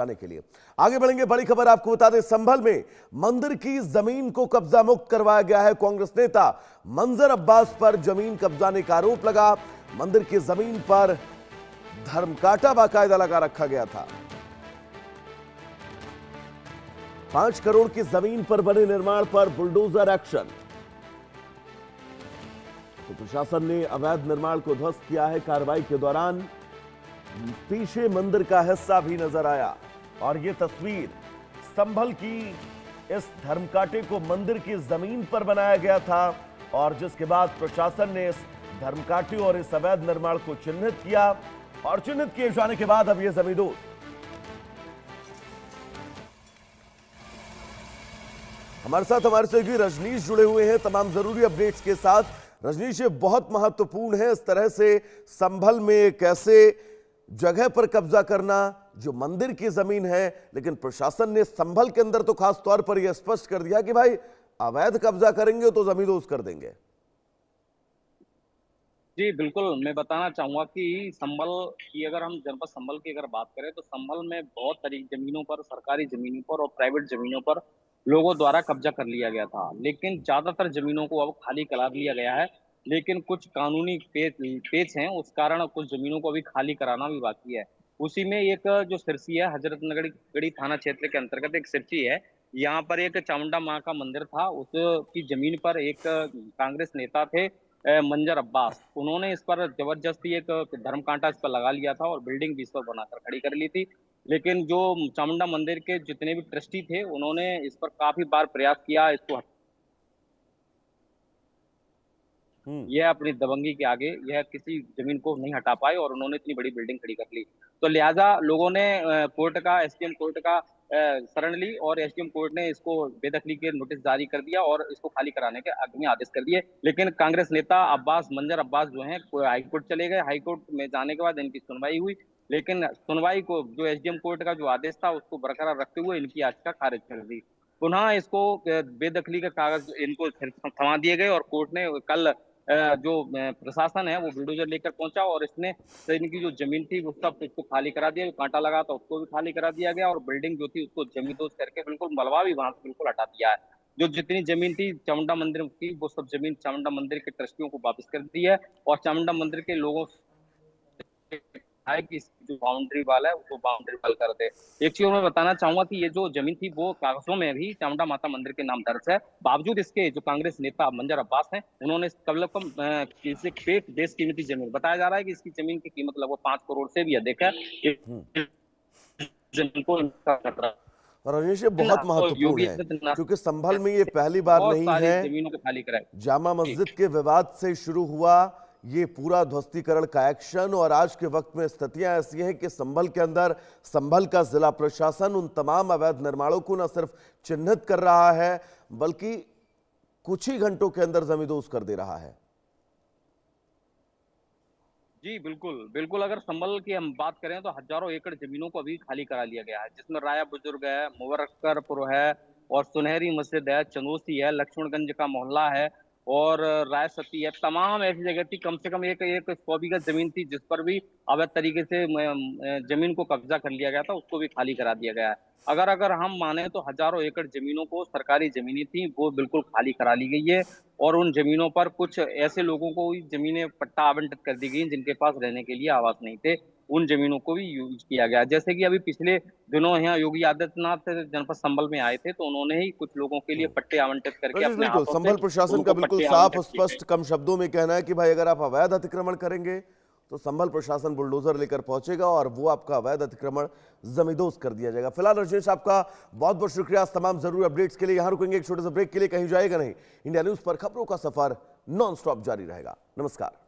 जाने के लिए आगे बढ़ेंगे। बड़ी खबर आपको बता दें, संभल में मंदिर की जमीन को कब्जा मुक्त करवाया गया है। कांग्रेस नेता मंजर अब्बास पर जमीन कब्जाने का आरोप लगा। मंदिर की जमीन पर धर्मकांटा बाकायदा लगा रखा गया था। 5 करोड़ की जमीन पर बने निर्माण पर बुलडोजर एक्शन। तो प्रशासन ने अवैध निर्माण को ध्वस्त किया है। कार्रवाई के दौरान पीछे मंदिर का हिस्सा भी नजर आया और यह तस्वीर संभल की इस धर्मकांटे को मंदिर की जमीन पर बनाया गया था और जिसके बाद प्रशासन ने इस धर्मकांटे और इस अवैध निर्माण को चिन्हित किया और चिन्हित किए जाने के बाद अब यह जमींदोज हमारे सहयोगी रजनीश जुड़े हुए हैं तमाम जरूरी अपडेट्स के साथ। रजनीश, ये बहुत महत्वपूर्ण है इस तरह से संभल में कैसे जगह पर कब्जा करना जो मंदिर की जमीन है, लेकिन प्रशासन ने संभल के अंदर तो खास तौर पर यह स्पष्ट कर दिया कि भाई अवैध कब्जा करेंगे तो जमींदोज कर देंगे। जी बिल्कुल, मैं बताना चाहूंगा कि संभल की अगर हम जनपद संभल की अगर बात करें तो संभल में बहुत सारी जमीनों पर, सरकारी जमीनों पर और प्राइवेट जमीनों पर लोगों द्वारा कब्जा कर लिया गया था, लेकिन ज्यादातर जमीनों को अब खाली करा दिया गया है। लेकिन कुछ कानूनी पेच हैं, उस कारण कुछ जमीनों को अभी खाली कराना भी बाकी है। उसी में एक जो सिरसी है, हजरतगढ़ी थाना क्षेत्र के अंतर्गत एक सिरसी है। यहाँ पर एक चामुंडा माँ का मंदिर था, उसकी जमीन पर एक कांग्रेस नेता थे मंजर अब्बास, उन्होंने इस पर जबरदस्ती एक धर्मकांटा इस पर लगा लिया था और बिल्डिंग भी इस पर बनाकर खड़ी कर ली थी। लेकिन जो चामुंडा मंदिर के जितने भी ट्रस्टी थे, उन्होंने इस पर काफी बार प्रयास किया, इसको यह अपनी दबंगी के आगे यह किसी जमीन को नहीं हटा पाए और उन्होंने इतनी बड़ी बिल्डिंग खड़ी कर ली। तो लिहाजा लोगों ने कोर्ट का, एसडीएम कोर्ट का शरण ली और एसडीएम कोर्ट ने इसको बेदखली के नोटिस जारी कर दिया और इसको खाली कराने के अग्नि आदेश कर दिए। लेकिन कांग्रेस नेता मंजर अब्बास जो है हाईकोर्ट चले गए। हाईकोर्ट में जाने के बाद इनकी सुनवाई हुई, लेकिन सुनवाई को जो एसडीएम कोर्ट का जो आदेश था उसको बरकरार रखते हुए इनकी याचिका खारिज कर दी। पुनः इसको बेदखली के कागज इनको थमा दिए गए और कोर्ट ने कल जो प्रशासन है वो बुलडोजर लेकर पहुंचा और इसने इनकी जो जमीन थी वो सब उसको खाली करा दिया। जो कांटा लगा था उसको भी खाली करा दिया गया और बिल्डिंग जो थी उसको जमींदोज करके बिल्कुल मलबा भी वहां से बिल्कुल हटा दिया है। जो जितनी जमीन थी चामुंडा मंदिर की, वो सब जमीन चामुंडा मंदिर के ट्रस्टियों को वापस कर दी है और चामुंडा मंदिर के लोगों है कि जो बाउंड्री वाल है वो बाउंड्री वाल कर दे। एक चीज मैं बताना चाहूंगा कि ये जो जमीन थी वो कागजों में भी चामुंडा माता मंदिर के नाम दर्ज है। बावजूद इसके जो कांग्रेस नेता मंजर अब्बास हैं, उन्होंने कम से कम बेशकीमती जमीन, बताया जा रहा है कि इसकी जमीन की कीमत लगभग 5 करोड़ से भी अधिक है। जमीन को और ये बहुत महत्वपूर्ण है क्योंकि संभल में ये पहली बार नहीं है। जमीनों को खाली कराए। जामा मस्जिद के विवाद से शुरू हुआ ये पूरा ध्वस्तीकरण का एक्शन और आज के वक्त में स्थितियां ऐसी हैं कि संभल के अंदर संभल का जिला प्रशासन उन तमाम अवैध निर्माणों को न सिर्फ चिन्हित कर रहा है बल्कि कुछ ही घंटों के अंदर जमींदोज कर दे रहा है। जी बिल्कुल बिल्कुल, अगर संभल की हम बात करें तो हजारों एकड़ जमीनों को अभी खाली करा लिया गया है, जिसमें राया बुजुर्ग है, मुबरकरपुर है और सुनहरी मस्जिद है, चंदोसी है, लक्ष्मणगंज का मोहल्ला है और राय सती है। तमाम ऐसी जगह थी, कम से कम एक 100 बीघा जमीन थी जिस पर भी अवैध तरीके से जमीन को कब्जा कर लिया गया था, उसको भी खाली करा दिया गया है। अगर हम माने तो हजारों एकड़ जमीनों को, सरकारी जमीनें थी, वो बिल्कुल खाली करा ली गई है और उन जमीनों पर कुछ ऐसे लोगों को जमीनें पट्टा आवंटित कर दी गई जिनके पास रहने के लिए आवास नहीं थे, उन जमीनों को भी यूज किया गया। जैसे कि अभी पिछले दिनों यहाँ योगी आदित्यनाथ जनपद संभल में आए थे तो उन्होंने ही कुछ लोगों के लिए पट्टे आवंटित करके अपने बिल्कुल हाथों संभल से प्रशासन का बिल्कुल साफ स्पष्ट कम शब्दों में कहना है कि भाई अगर आप अवैध अतिक्रमण करेंगे तो संभल प्रशासन बुलडोजर लेकर पहुंचेगा और वो आपका अवैध अतिक्रमण जमींदोज कर दिया जाएगा। फिलहाल रजनीश, आपका बहुत बहुत शुक्रिया तमाम जरूरी अपडेट्स के लिए। यहां रुकेंगे एक छोटे से ब्रेक के लिए, कहीं जाएगा नहीं। इंडिया न्यूज पर खबरों का सफर नॉन स्टॉप जारी रहेगा। नमस्कार।